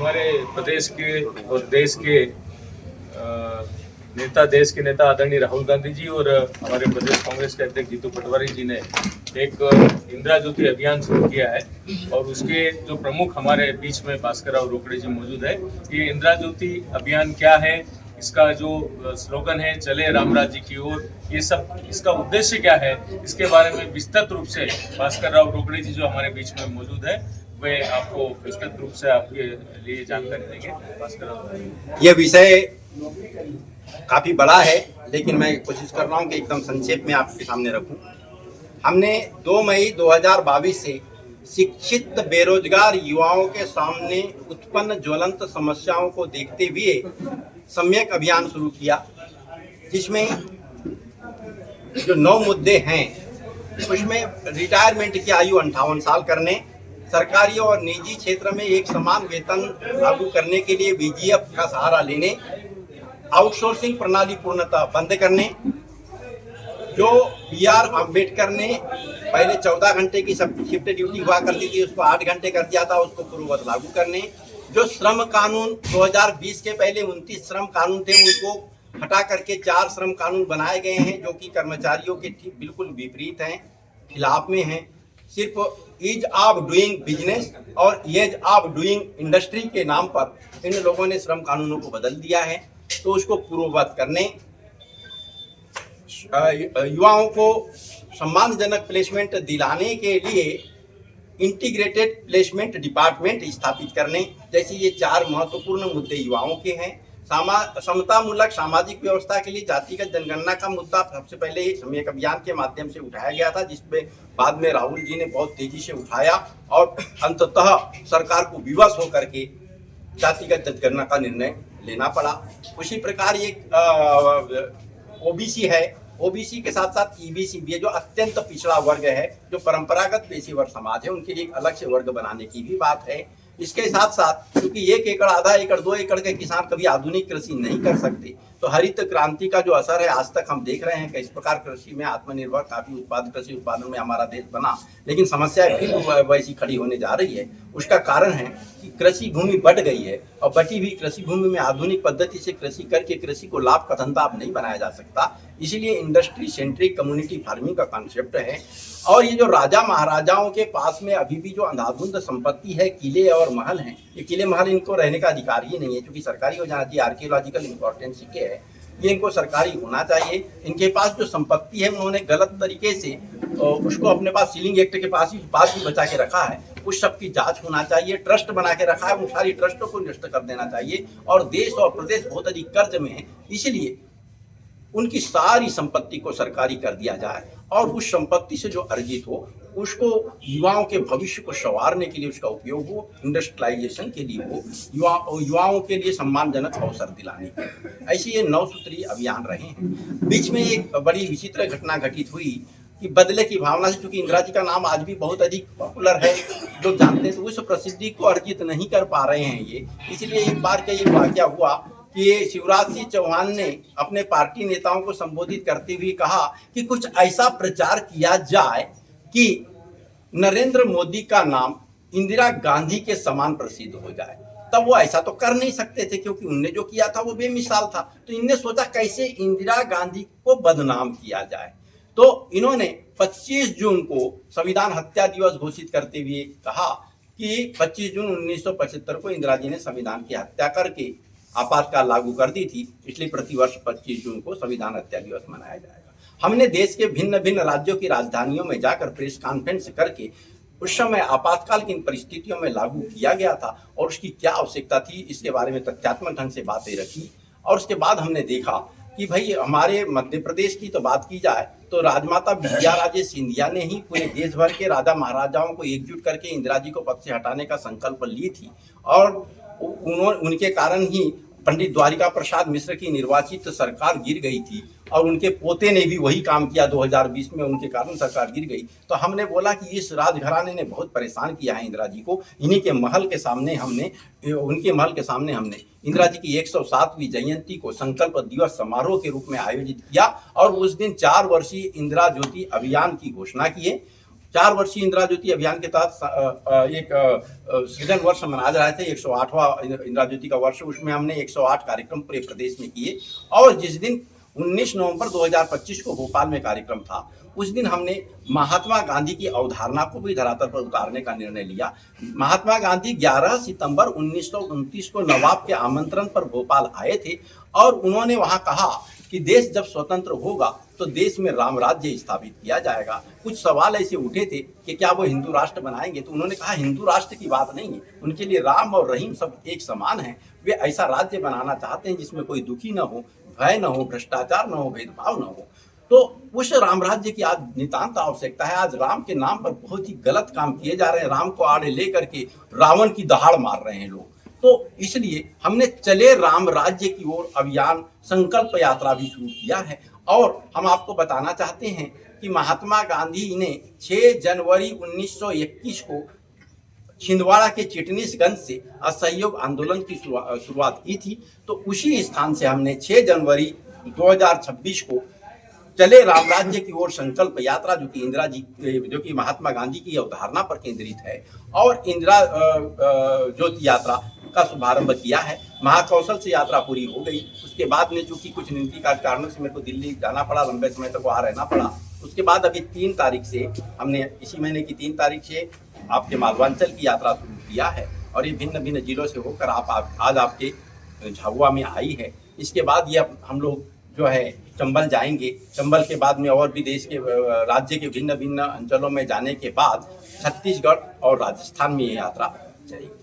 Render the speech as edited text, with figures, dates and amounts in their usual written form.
हमारे प्रदेश के और देश के देश के नेता आदरणीय राहुल गांधी जी और हमारे प्रदेश कांग्रेस के अध्यक्ष जीतू पटवारी जी ने एक इंदिरा ज्योति अभियान शुरू किया है और उसके जो प्रमुख हमारे बीच में भास्कर राव रोकड़े जी मौजूद है। ये इंदिरा ज्योति अभियान क्या है, इसका जो स्लोगन है चले रामराज जी की ओर, ये सब इसका उद्देश्य क्या है, इसके बारे में विस्तृत रूप से भास्कर राव रोकड़े जी जो हमारे बीच में मौजूद है वे आपको विस्तृत रूप से आपके लिए जानकारी देंगे। भास्कर राव, यह विषय काफी बड़ा है, लेकिन मैं कोशिश कर रहा हूँ कि एकदम संक्षेप में आपके सामने रखूं। हमने 2 मई 2022 से शिक्षित बेरोजगार युवाओं के सामने उत्पन्न ज्वलंत समस्याओं को देखते हुए सम्यक अभियान शुरू किया, जिसमें जो 9 मुद्दे हैं उसमें रिटायरमेंट की आयु 58 साल करने, सरकारी और निजी क्षेत्र में एक समान वेतन लागू करने के लिए बीजीएफ का सहारा लेने, आउटसोर्सिंग प्रणाली पूर्णतः बंद करने, जो BR अम्बेडकर ने पहले 14 घंटे की शिफ्ट ड्यूटी हुआ करती थी उसको 8 घंटे कर दिया था, उसको पूर्ववत लागू करने, जो श्रम कानून 2020 के पहले 29 श्रम कानून थे उनको हटा करके 4 श्रम कानून बनाए गए हैं जो कि कर्मचारियों के ठीक बिल्कुल विपरीत हैं, खिलाफ में हैं। सिर्फ ईज ऑफ डूइंग बिजनेस और एज ऑफ डूइंग इंडस्ट्री के नाम पर इन लोगों ने श्रम कानूनों को बदल दिया है, तो उसको पूर्ववत करने, युवाओं को सम्मानजनक प्लेसमेंट दिलाने के लिए इंटीग्रेटेड प्लेसमेंट डिपार्टमेंट स्थापित करने, जैसे ये 4 महत्वपूर्ण मुद्दे युवाओं के हैं। समतामूलक सामाजिक व्यवस्था के लिए जातिगत जनगणना का मुद्दा सबसे पहले सम्यक अभियान के माध्यम से उठाया गया था, जिसपे बाद में राहुल जी ने बहुत तेजी से उठाया और अंततः सरकार को विवश होकर के जातिगत जनगणना का निर्णय लेना पड़ा। उसी प्रकार ये ओबीसी है, ओबीसी के साथ साथ ईबीसी भी है, जो अत्यंत पिछड़ा वर्ग है, जो परंपरागत पेशेवर समाज है, उनके लिए एक अलग से वर्ग बनाने की भी बात है। इसके साथ साथ क्योंकि 1 एकड़, आधा एकड़, 2 एकड़ के किसान कभी आधुनिक कृषि नहीं कर सकते, तो हरित क्रांति का जो असर है आज तक हम देख रहे हैं कि इस प्रकार कृषि में आत्मनिर्भर काफी कृषि उत्पादन में हमारा देश बना, लेकिन समस्याएं फिर वैसी खड़ी होने जा रही है। उसका कारण है कि कृषि भूमि बढ़ गई है और बटी हुई कृषि भूमि में आधुनिक पद्धति से कृषि करके कृषि को लाभ का धंधा अब नहीं बनाया जा सकता, इसीलिए इंडस्ट्री सेंट्रिक कम्युनिटी फार्मिंग का कॉन्सेप्ट है। और ये जो राजा महाराजाओं के पास में अभी भी जो अंधाधुंध संपत्ति है, किले और महल हैं, ये किले महल इनको रहने का अधिकार ही नहीं है, क्योंकि सरकारी हो जाना चाहिए, आर्कियोलॉजिकल इंपॉर्टेंस के है, ये इनको सरकारी होना चाहिए। इनके पास जो संपत्ति है उन्होंने गलत तरीके से उसको अपने पास सीलिंग एक्ट के पास भी बचा के रखा है, उस सब की जांच होना चाहिए। ट्रस्ट बना के रखा है, उन सारी ट्रस्टों को नष्ट कर देना चाहिए। और देश और प्रदेश बहुत अधिक कर्ज में है, इसलिए उनकी सारी संपत्ति को सरकारी कर दिया जाए और उस संपत्ति से जो अर्जित हो उसको युवाओं के भविष्य को संवारने के लिए उसका उपयोग हो, इंडस्ट्रियलाइजेशन के लिए हो, युवाओं के लिए सम्मानजनक अवसर दिलाने के लिए। ऐसे ये 9 सूत्रीय अभियान रहे हैं। बीच में एक बड़ी विचित्र घटना घटित हुई कि बदले की भावना से, चूंकि इंदिरा जी का नाम आज भी बहुत अधिक पॉपुलर है, लोग जानते हैं, तो उस प्रसिद्धि को अर्जित नहीं कर पा रहे हैं ये। इसलिए एक बार का ये वाकया हुआ कि शिवराज सिंह चौहान ने अपने पार्टी नेताओं को संबोधित करते हुए कहा कि कुछ ऐसा प्रचार किया जाए कि नरेंद्र मोदी का नाम इंदिरा गांधी के समान प्रसिद्ध हो जाए। तब वो ऐसा तो कर नहीं सकते थे, क्योंकि उनने जो किया था वो बेमिसाल था, तो इनने सोचा कैसे इंदिरा गांधी को बदनाम किया जाए। तो इन्होंने 25 जून को संविधान हत्या दिवस घोषित करते हुए कहा कि 25 जून 1975 को इंदिरा जी ने संविधान की हत्या करके आपातकाल लागू कर दी थी, इसलिए प्रतिवर्ष 25 जून को संविधान हत्या दिवस मनाया जाएगा। हमने देश के भिन्न भिन्न राज्यों की राजधानियों में जाकर प्रेस कॉन्फ्रेंस करके उस समय आपातकाल की परिस्थितियों में लागू किया गया था और उसकी क्या आवश्यकता थी, इसके बारे में तथ्यात्मक ढंग से बातें रखी। और उसके बाद हमने देखा कि भाई हमारे मध्य प्रदेश की तो बात की जाए तो राजमाता विजयाराजे सिंधिया ने ही पूरे देश भर के राजा महाराजाओं को एकजुट करके इंदिरा जी को पद से हटाने का संकल्प ली थी और उनके कारण ही पंडित द्वारिका प्रसाद मिश्र की निर्वाचित सरकार गिर गई थी और उनके पोते ने भी वही काम किया 2020 में, उनके कारण सरकार गिर गई। तो हमने बोला कि इस राजघराने ने बहुत परेशान किया है इंदिरा जी को। इन्हीं के महल के सामने हमने इंदिरा जी की 107वीं जयंती को संकल्प दिवस समारोह के रूप में आयोजित किया और उस दिन 4 वर्षीय इंदिरा ज्योति अभियान की घोषणा किए। 4 वर्षीय इंदिरा ज्योति अभियान के तहत एक सृजन वर्ष मनाया जा रहे थे, 108वां इंदिरा ज्योति का वर्ष। उसमें हमने 108 कार्यक्रम पूरे प्रदेश में किए और जिस दिन 19 नवंबर 2025 को भोपाल में कार्यक्रम था, उस दिन हमने महात्मा गांधी की अवधारणा को भी धरातल पर उतारने का निर्णय लिया। महात्मा गांधी 11 सितंबर 1929 को नवाब के आमंत्रण पर भोपाल आए थे और उन्होंने वहां कहा कि देश जब स्वतंत्र होगा तो देश में राम राज्य स्थापित किया जाएगा। कुछ सवाल ऐसे उठे थे कि क्या वो हिंदू राष्ट्र बनाएंगे, तो उन्होंने कहा हिंदू राष्ट्र की बात नहीं है, उनके लिए राम और रहीम सब एक समान है। वे ऐसा राज्य बनाना चाहते हैं जिसमें कोई दुखी न हो, भय न हो, भ्रष्टाचार न हो, भेदभाव न हो। तो उस राम राज्य की आज नितांत आवश्यकता है। आज राम के नाम पर बहुत ही गलत काम किए जा रहे हैं। राम को आड़े लेकर के रावण की दहाड़ मार रहे हैं लोग। तो इसलिए हमने चले राम राज्य की ओर अभियान संकल्प यात्रा भी शुरू किया है। और हम आपको बताना चाहते हैं कि महात्मा गांधी ने 6 जनवरी 1921 को छिंदवाड़ा के चिटनीसगंज से असहयोग आंदोलन की शुरुआत की थी। तो उसी स्थान से हमने 6 जनवरी 2026 को चले राम राज्य की ओर संकल्प यात्रा, जो कि महात्मा गांधी की अवधारणा पर केंद्रित है, और इंदिरा ज्योति यात्रा का शुभारंभ किया है। महाकौशल से यात्रा पूरी हो गई। उसके बाद में चूंकि कुछ निजी कारणों से मेरे को दिल्ली जाना पड़ा, लंबे समय तक वहाँ रहना पड़ा। उसके बाद अभी 3 तारीख से हमने, इसी महीने की 3 तारीख से आपके मालवांचल की यात्रा शुरू किया है और ये भिन्न भिन्न जिलों से होकर आज आपके झाबुआ में आई है। इसके बाद ये हम लोग जो है चंबल जाएंगे। चंबल के बाद में और भी देश के राज्य के भिन्न भिन्न अंचलों में जाने के बाद छत्तीसगढ़ और राजस्थान में ये यात्रा जाएगी।